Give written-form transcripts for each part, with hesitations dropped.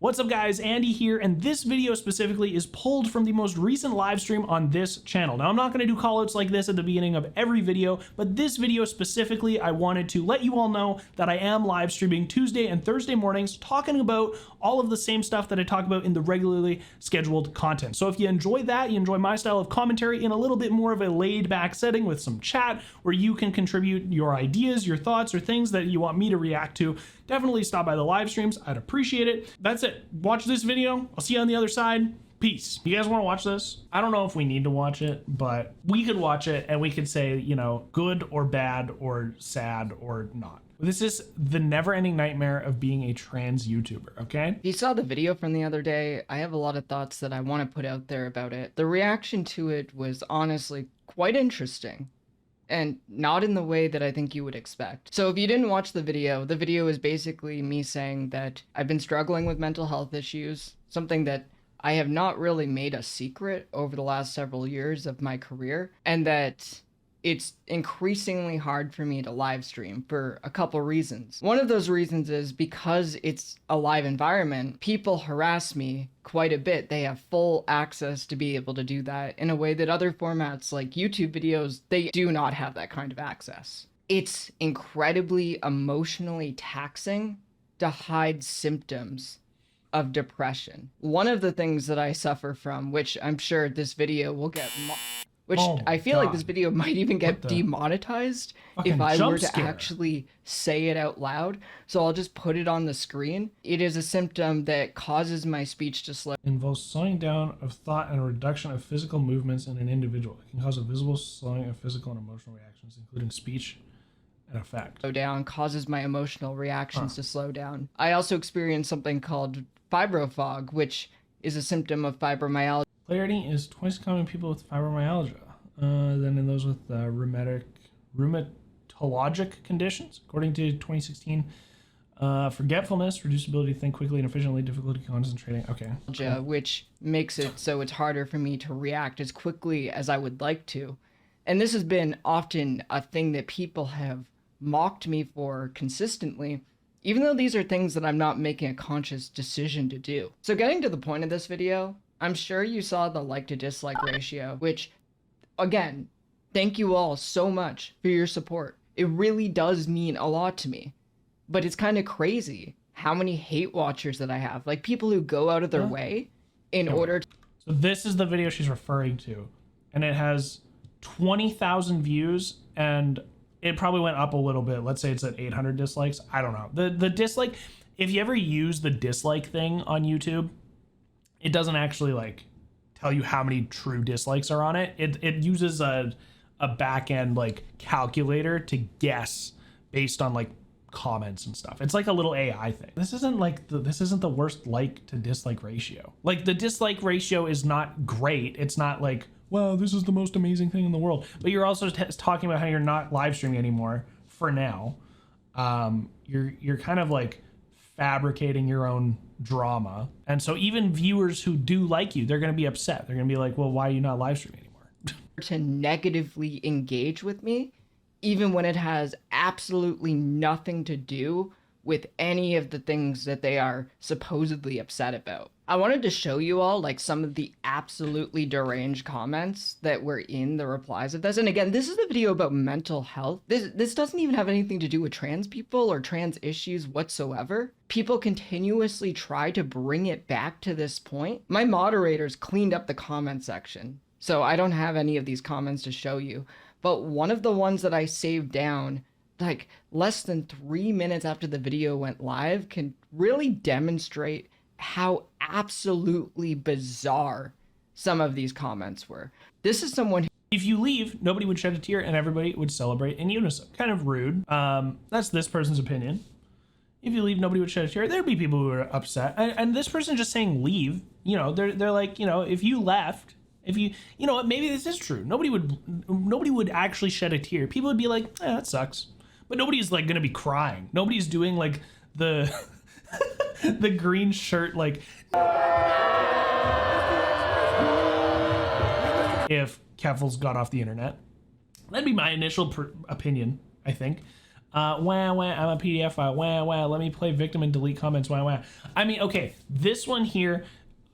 What's up guys, Andy here, and this video specifically is pulled from the most recent live stream on this channel. Now I'm not going to do callouts like this at the beginning of every video, but this video specifically I wanted to let you all know that I am live streaming Tuesday and Thursday mornings talking about all of the same stuff that I talk about in the regularly scheduled content. So if you enjoy that, you enjoy my style of commentary in a little bit more of a laid back setting with some chat where you can contribute your ideas, your thoughts, or things that you want me to react to, definitely stop by the live streams. I'd appreciate it. That's it. Watch this video. I'll see you on the other side. Peace. You guys want to watch this? I don't know if we need to watch it, but we could watch it and we could say, you know, good or bad or sad or not. This is the never-ending nightmare of being a trans YouTuber, okay? If you saw the video from the other day, I have a lot of thoughts that I want to put out there about it. The reaction to it was honestly quite interesting, and not in the way that I think you would expect. So if you didn't watch the video is basically me saying that I've been struggling with mental health issues, something that I have not really made a secret over the last several years of my career, and that it's increasingly hard for me to live stream for a couple reasons. One of those reasons is because it's a live environment, people harass me quite a bit. They have full access to be able to do that in a way that other formats like YouTube videos, they do not have that kind of access. It's incredibly emotionally taxing to hide symptoms of depression. One of the things that I suffer from, which I'm sure this video will get I feel like this video might even get demonetized if I were to actually say it out loud. So I'll just put it on the screen. It is a symptom that causes my speech to slow. Involves slowing down of thought and a reduction of physical movements in an individual. It can cause a visible slowing of physical and emotional reactions, including speech and affect. Slow down, causes my emotional reactions to slow down. I also experience something called fibrofog, which is a symptom of fibromyalgia. Clarity is twice as common in people with fibromyalgia than in those with rheumatologic conditions, according to 2016. Forgetfulness, reduced ability to think quickly and efficiently, difficulty concentrating. Okay. Cool. Which makes it so it's harder for me to react as quickly as I would like to. And this has been often a thing that people have mocked me for consistently, even though these are things that I'm not making a conscious decision to do. So getting to the point of this video, I'm sure you saw the like to dislike ratio, which, again, thank you all so much for your support. It really does mean a lot to me. But it's kind of crazy how many hate watchers that I have. Like, people who go out of their way in order to... So this is the video she's referring to, and it has 20,000 views, and it probably went up a little bit. Let's say it's at 800 dislikes. I don't know. The dislike, if you ever use the dislike thing on YouTube, it doesn't actually like tell you how many true dislikes are on it. It uses a back end like calculator to guess based on like comments and stuff. It's like a little AI thing. This isn't like this isn't the worst like to dislike ratio. Like, the dislike ratio is not great. It's not like, wow, this is the most amazing thing in the world. But you're also talking about how you're not live streaming anymore for now. You're kind of like fabricating your own drama, and so even viewers who do like you, they're going to be upset. They're going to be like, well, why are you not live streaming anymore? To negatively engage with me, even when it has absolutely nothing to do with any of the things that they are supposedly upset about. I wanted to show you all like some of the absolutely deranged comments that were in the replies of this. And again, this is a video about mental health. This doesn't even have anything to do with trans people or trans issues whatsoever. People continuously try to bring it back to this point. My moderators cleaned up the comment section, so I don't have any of these comments to show you. But one of the ones that I saved down, like less than 3 minutes after the video went live, can really demonstrate how absolutely bizarre some of these comments were. This is someone who... If you leave, nobody would shed a tear and everybody would celebrate in unison. Kind of rude. That's this person's opinion. If you leave, nobody would shed a tear. There'd be people who are upset. And this person just saying leave, you know, they're like, you know, if you left, if you know what, maybe this is true. Nobody would actually shed a tear. People would be like, that sucks. But nobody's like gonna be crying. Nobody's doing like the the green shirt, like if Keffals got off the internet. That'd be my initial opinion, I think. Wah, wah, I'm a PDF file. Wah, wah, let me play victim and delete comments. Wah, wah. I mean, okay, this one here,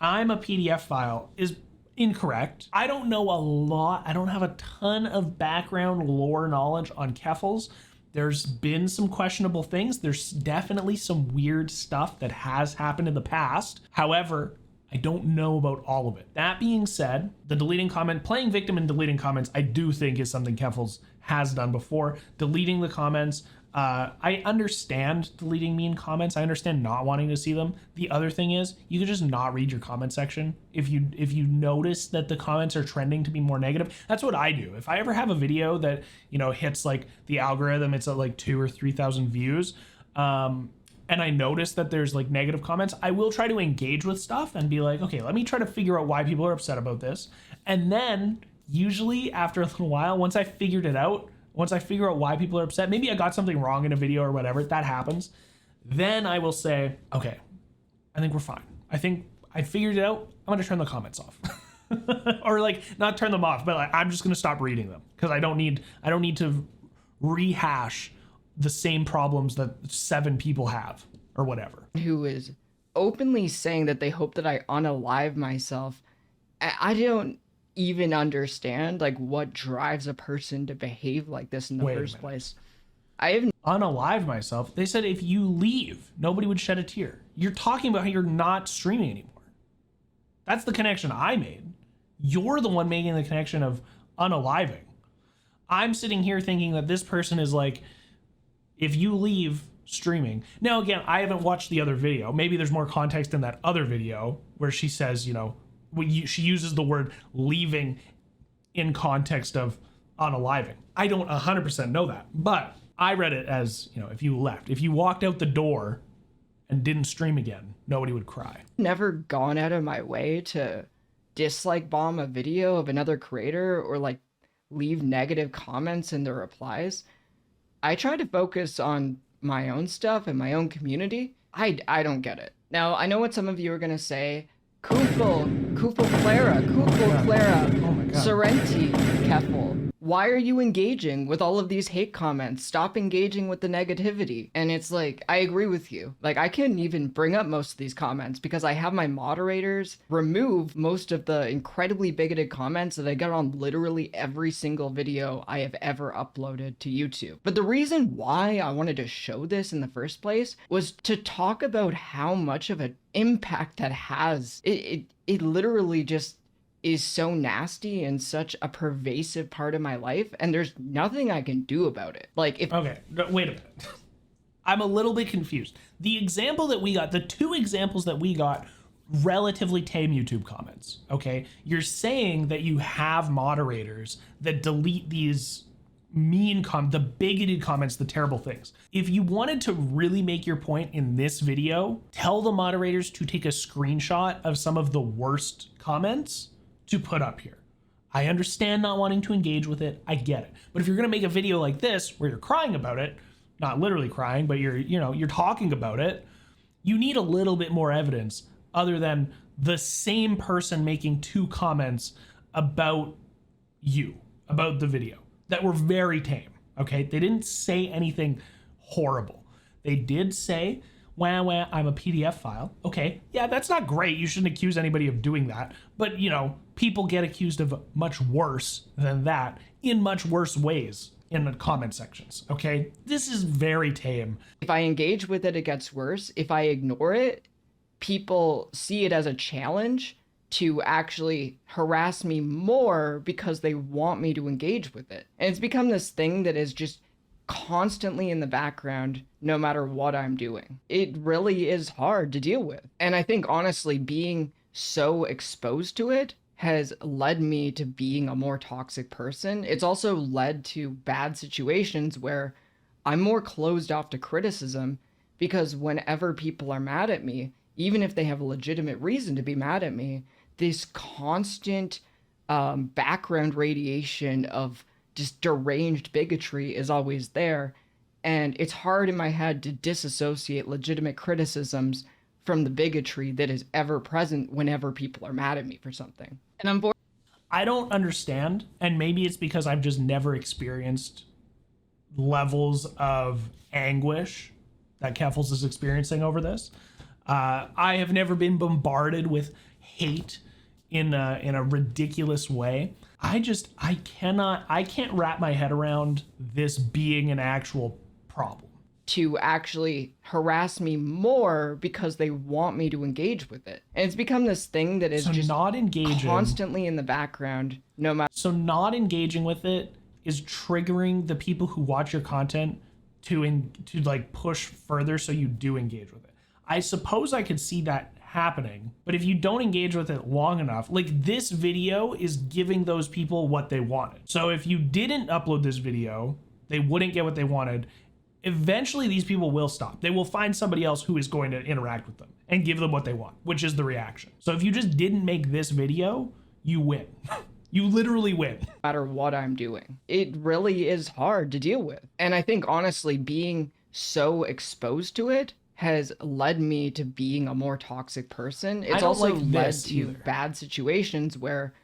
I'm a PDF file, is incorrect. I don't know a lot. I don't have a ton of background lore knowledge on Keffals. There's been some questionable things. There's definitely some weird stuff that has happened in the past. However, I don't know about all of it. That being said, the deleting comment, playing victim and deleting comments, I do think is something Keffals has done before. Deleting the comments, I understand deleting mean comments. I understand not wanting to see them. The other thing is you could just not read your comment section. If you notice that the comments are trending to be more negative, that's what I do. If I ever have a video that, you know, hits like the algorithm, it's at like 2,000 or 3,000 views, and I notice that there's like negative comments, I will try to engage with stuff and be like, okay, let me try to figure out why people are upset about this. And then usually after a little while, once I figured it out, once I figure out why people are upset, maybe I got something wrong in a video or whatever, that happens, then I will say, okay, I think we're fine. I think I figured it out. I'm gonna turn the comments off. Or like not turn them off, but like, I'm just gonna stop reading them because I don't need to rehash the same problems that 7 people have or whatever. Who is openly saying that they hope that I unalive myself. I don't even understand like what drives a person to behave like this in the first place. I have unalive myself. They said if you leave, nobody would shed a tear. You're talking about how you're not streaming anymore. That's the connection I made. You're the one making the connection of unaliving. I'm sitting here thinking that this person is like, if you leave streaming. Now, again, I haven't watched the other video. Maybe there's more context in that other video where she says, you know, she uses the word leaving in context of unaliving. I don't 100% know that, but I read it as, you know, if you left, if you walked out the door and didn't stream again, nobody would cry. Never gone out of my way to dislike bomb a video of another creator or like leave negative comments in the replies. I try to focus on my own stuff and my own community. I don't get it. Now, I know what some of you are going to say. Kufel Clara, Oh my God. Sorrenti, Keffal. Why are you engaging with all of these hate comments? Stop engaging with the negativity. And it's like, I agree with you. Like, I couldn't even bring up most of these comments because I have my moderators remove most of the incredibly bigoted comments that I get on literally every single video I have ever uploaded to YouTube. But the reason why I wanted to show this in the first place was to talk about how much of an impact that has. It literally just is so nasty and such a pervasive part of my life, and there's nothing I can do about it. Like, if okay, wait a minute. I'm a little bit confused. The example that we got, the 2 examples that we got, relatively tame YouTube comments. Okay, you're saying that you have moderators that delete these mean the bigoted comments, the terrible things. If you wanted to really make your point in this video, tell the moderators to take a screenshot of some of the worst comments to put up here. I understand not wanting to engage with it. I get it. But if you're going to make a video like this where you're crying about it, not literally crying, but you're talking about it, you need a little bit more evidence other than the same person making 2 comments about you, about the video, that were very tame. Okay, they didn't say anything horrible. They did say, wah, wah, I'm a PDF file. Okay, yeah, that's not great. You shouldn't accuse anybody of doing that. But, you know, people get accused of much worse than that in much worse ways in the comment sections, okay? This is very tame. If I engage with it, it gets worse. If I ignore it, people see it as a challenge to actually harass me more because they want me to engage with it. And it's become this thing that is just constantly in the background no matter what I'm doing. It really is hard to deal with. And I think honestly being so exposed to it has led me to being a more toxic person. It's also led to bad situations where I'm more closed off to criticism because whenever people are mad at me, even if they have a legitimate reason to be mad at me, this constant background radiation of just deranged bigotry is always there. And it's hard in my head to disassociate legitimate criticisms from the bigotry that is ever present whenever people are mad at me for something. And I don't understand, and maybe it's because I've just never experienced levels of anguish that Keffals is experiencing over this. I have never been bombarded with hate in a ridiculous way. I can't wrap my head around this being an actual problem. To actually harass me more because they want me to engage with it. And it's become this thing that is So just not engaging, constantly in the background, no matter. So not engaging with it is triggering the people who watch your content to like push further so you do engage with it. I suppose I could see that happening, but if you don't engage with it long enough, like this video is giving those people what they wanted. So if you didn't upload this video, they wouldn't get what they wanted. Eventually these people will stop. They will find somebody else who is going to interact with them and give them what they want, which is the reaction. So if you just didn't make this video, you win. You literally win. No matter what I'm doing, it really is hard to deal with. And I think honestly, being so exposed to it has led me to being a more toxic person. It's also led to bad situations where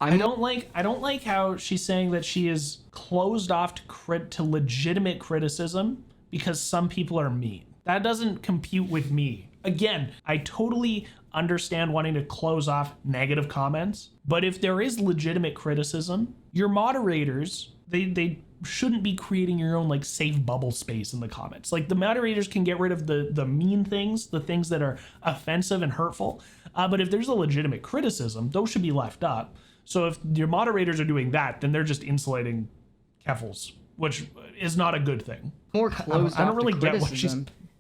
I don't like how she's saying that she is closed off to legitimate criticism because some people are mean. That doesn't compute with me. Again, I totally understand wanting to close off negative comments, but if there is legitimate criticism, your moderators, they shouldn't be creating your own like safe bubble space in the comments. Like the moderators can get rid of the mean things, the things that are offensive and hurtful, but if there's a legitimate criticism, those should be left up. So if your moderators are doing that, then they're just insulating Keffals, which is not a good thing. More closed I don't really off get what she's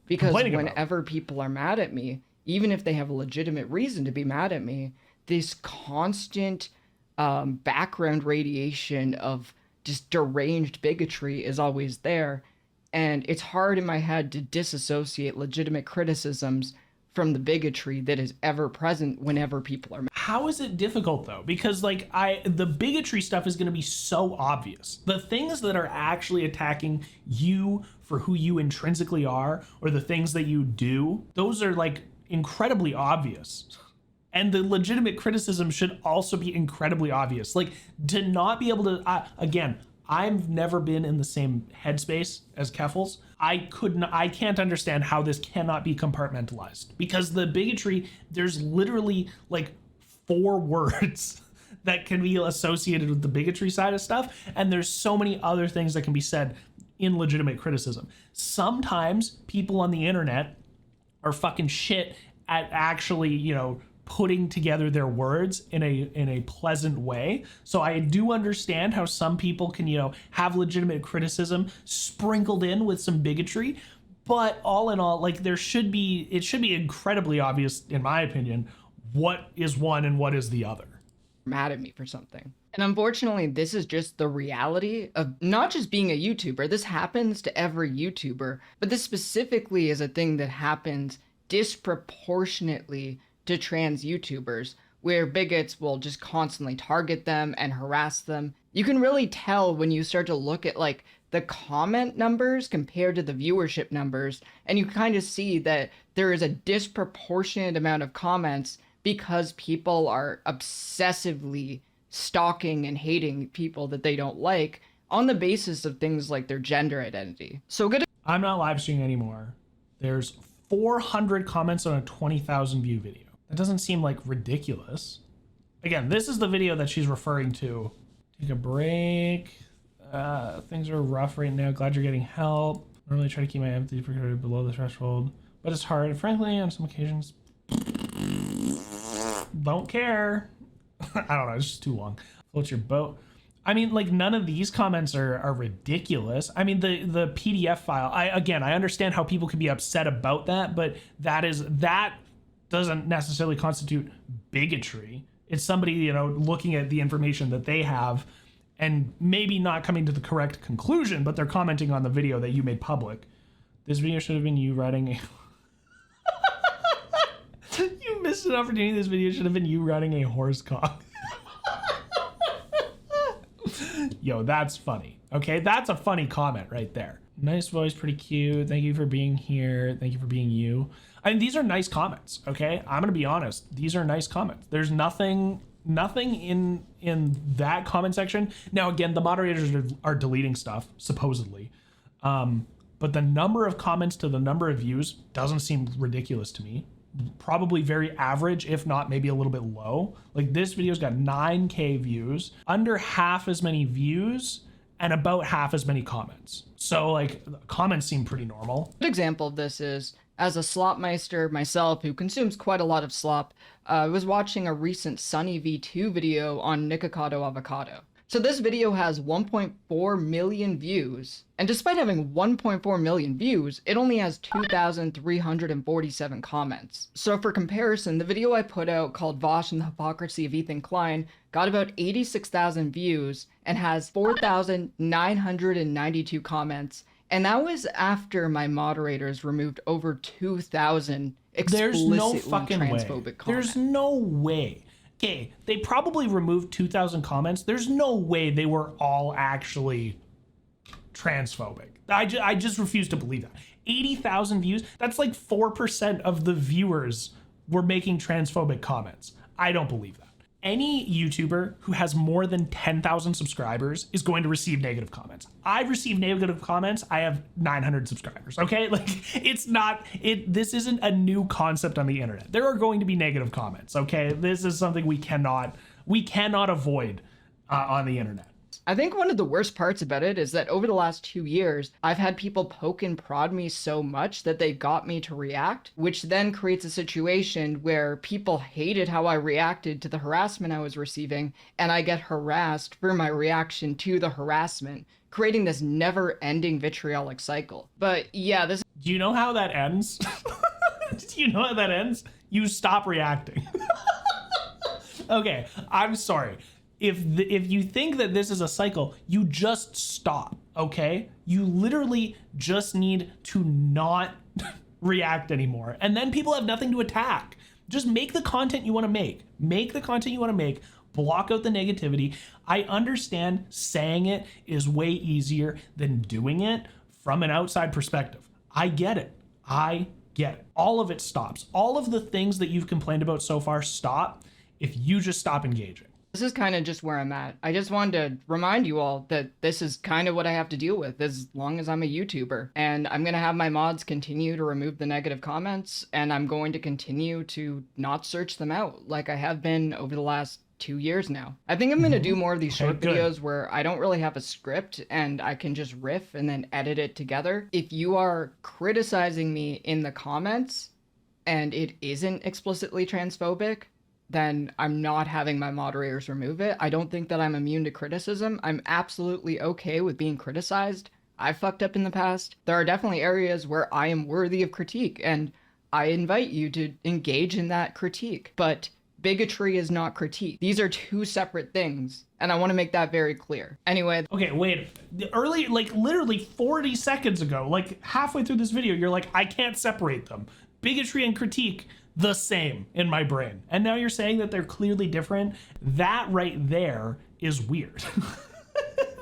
because complaining whenever about. people are mad at me, even if they have a legitimate reason to be mad at me, this constant background radiation of just deranged bigotry is always there. And it's hard in my head to disassociate legitimate criticisms from the bigotry that is ever present whenever people are mad. How is it difficult though? Because like the bigotry stuff is going to be so obvious. The things that are actually attacking you for who you intrinsically are, or the things that you do, those are like incredibly obvious. And the legitimate criticism should also be incredibly obvious. Like to not be able to, again, I've never been in the same headspace as Keffals. I can't understand how this cannot be compartmentalized, because the bigotry, there's literally like 4 words that can be associated with the bigotry side of stuff. And there's so many other things that can be said in legitimate criticism. Sometimes people on the internet are fucking shit at actually, putting together their words in a pleasant way. So I do understand how some people can, have legitimate criticism sprinkled in with some bigotry, but all in all, like it should be incredibly obvious, in my opinion, what is one and what is the other. Mad at me for something. And unfortunately, this is just the reality of not just being a YouTuber. This happens to every YouTuber, but this specifically is a thing that happens disproportionately to trans YouTubers, where bigots will just constantly target them and harass them. You can really tell when you start to look at like the comment numbers compared to the viewership numbers, and you kind of see that there is a disproportionate amount of comments because people are obsessively stalking and hating people that they don't like on the basis of things like their gender identity. So good. I'm not live streaming anymore. There's 400 comments on a 20,000 view video. That doesn't seem like ridiculous. Again, this is the video that she's referring to. Take a break. Things are rough right now. Glad you're getting help. Normally try to keep my empathy below the threshold, but it's hard. Frankly, on some occasions, don't care. I don't know. It's just too long. Float your boat. I mean, like none of these comments are ridiculous. I mean, the PDF file. I understand how people can be upset about that, but that doesn't necessarily constitute bigotry. It's somebody, looking at the information that they have and maybe not coming to the correct conclusion, but they're commenting on the video that you made public. This video should have been you riding a... You missed an opportunity. This video should have been you riding a horse cock. Yo, that's funny. Okay, that's a funny comment right there. Nice voice, pretty cute. Thank you for being here. Thank you for being you. I mean, these are nice comments, okay? I'm gonna be honest. These are nice comments. There's nothing in that comment section. Now, again, the moderators are deleting stuff, supposedly. But the number of comments to the number of views doesn't seem ridiculous to me. Probably very average, if not maybe a little bit low. Like this video's got 9K views, under half as many views, and about half as many comments. So like comments seem pretty normal. Good example of this is, as a slopmeister myself who consumes quite a lot of slop, I was watching a recent Sunny V2 video on Nikocado avocado. So this video has 1.4 million views, and despite having 1.4 million views, it only has 2,347 comments. So for comparison, the video I put out called Vosh and the Hypocrisy of Ethan Klein got about 86,000 views and has 4,992 comments, and that was after my moderators removed over 2,000 explicitly transphobic comments. There's no way. Okay, they probably removed 2,000 comments. There's no way they were all actually transphobic. I just refuse to believe that. 80,000 views, that's like 4% of the viewers were making transphobic comments. I don't believe that. Any YouTuber who has more than 10,000 subscribers is going to receive negative comments. I've received negative comments. I have 900 subscribers, okay? Like, this isn't a new concept on the internet. There are going to be negative comments, okay? This is something we cannot avoid on the internet. I think one of the worst parts about it is that over the last 2 years, I've had people poke and prod me so much that they got me to react, which then creates a situation where people hated how I reacted to the harassment I was receiving, and I get harassed for my reaction to the harassment, creating this never-ending vitriolic cycle. But yeah, this... Do you know how that ends? Do you know how that ends? You stop reacting. Okay, I'm sorry. If you think that this is a cycle, you just stop, okay? You literally just need to not react anymore. And then people have nothing to attack. Just make the content you want to make. Make the content you want to make. Block out the negativity. I understand saying it is way easier than doing it from an outside perspective. I get it. I get it. All of it stops. All of the things that you've complained about so far stop if you just stop engaging. This is kind of just where I'm at. I just wanted to remind you all that this is kind of what I have to deal with as long as I'm a YouTuber. And I'm going to have my mods continue to remove the negative comments, and I'm going to continue to not search them out like I have been over the last 2 years now. I think I'm going to do more of these short videos where I don't really have a script and I can just riff and then edit it together. If you are criticizing me in the comments and it isn't explicitly transphobic, then I'm not having my moderators remove it. I don't think that I'm immune to criticism. I'm absolutely okay with being criticized. I've fucked up in the past. There are definitely areas where I am worthy of critique, and I invite you to engage in that critique. But bigotry is not critique. These are two separate things, and I want to make that very clear. Anyway. Okay, wait. Early, like literally 40 seconds ago, like halfway through this video, you're like, I can't separate them. Bigotry and critique, the same in my brain. And now you're saying that they're clearly different. That right there is weird.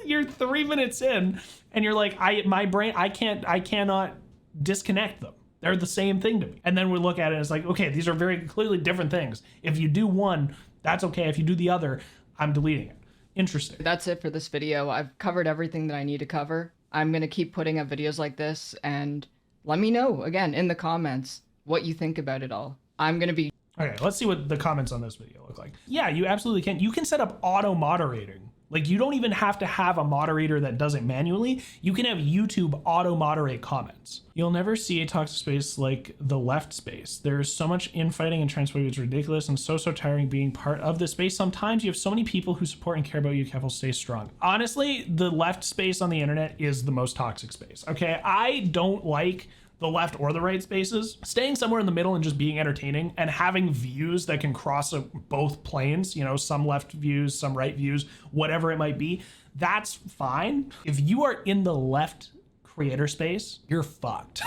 You're 3 minutes in and you're like, I cannot disconnect them. They're the same thing to me. And then we look at it and it's like, okay, these are very clearly different things. If you do one, that's okay. If you do the other, I'm deleting it. Interesting. That's it for this video. I've covered everything that I need to cover. I'm going to keep putting up videos like this, and let me know, again, in the comments, what you think about it all. I'm going to be... Okay, let's see what the comments on this video look like. Yeah, you absolutely can. You can set up auto moderating. Like, you don't even have to have a moderator that does it manually. You can have YouTube auto moderate comments. You'll never see a toxic space like the left space. There's so much infighting and transphobia. It's ridiculous and so tiring being part of this space. Sometimes you have so many people who support and care about you. Keffals, stay strong. Honestly, the left space on the internet is the most toxic space. Okay, I don't like the left or the right spaces. Staying somewhere in the middle and just being entertaining and having views that can cross both planes, you know, some left views, some right views, whatever it might be, that's fine. If you are in the left creator space, you're fucked.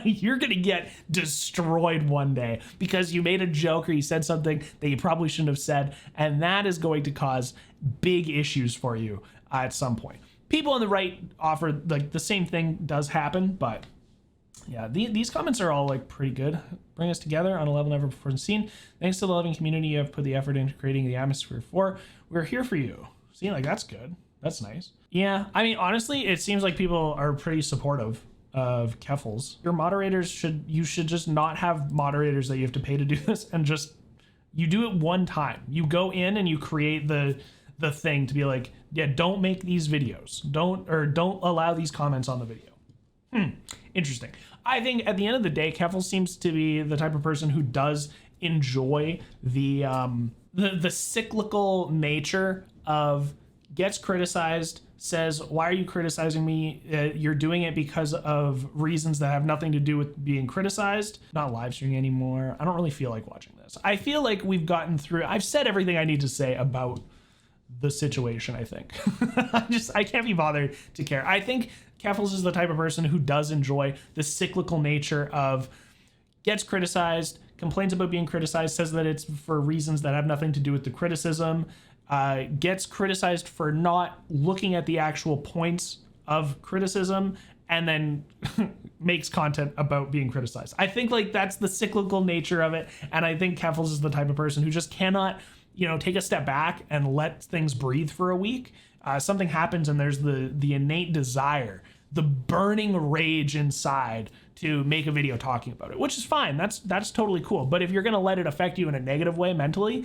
You're gonna get destroyed one day because you made a joke or you said something that you probably shouldn't have said, and that is going to cause big issues for you at some point. People on the right offer, like, the same thing does happen, but yeah, these comments are all like pretty good. Bring us together on a level never before seen. Thanks to the loving community you have put the effort into creating the atmosphere for. We're here for you. See, like, that's good. That's nice. Yeah, I mean, honestly, it seems like people are pretty supportive of Keffals. Your moderators should just not have moderators that you have to pay to do this, and just you do it one time. You go in and you create the thing to be like, yeah, don't make these videos. Don't allow these comments on the video. Interesting. I think at the end of the day, Keffals seems to be the type of person who does enjoy the cyclical nature of gets criticized, says, why are you criticizing me? You're doing it because of reasons that have nothing to do with being criticized. Not live streaming anymore. I don't really feel like watching this. I feel like we've gotten through, I've said everything I need to say about the situation, I think. I can't be bothered to care. I think Keffals is the type of person who does enjoy the cyclical nature of gets criticized, complains about being criticized, says that it's for reasons that have nothing to do with the criticism, gets criticized for not looking at the actual points of criticism, and then makes content about being criticized. I think like that's the cyclical nature of it, and I think Keffals is the type of person who just cannot, take a step back and let things breathe for a week. Something happens and there's the innate desire, the burning rage inside to make a video talking about it, which is fine. That's totally cool. But if you're gonna let it affect you in a negative way mentally,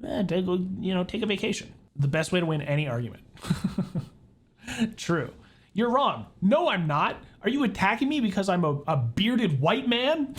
take a vacation. The best way to win any argument. True. You're wrong. No, I'm not. Are you attacking me because I'm a bearded white man?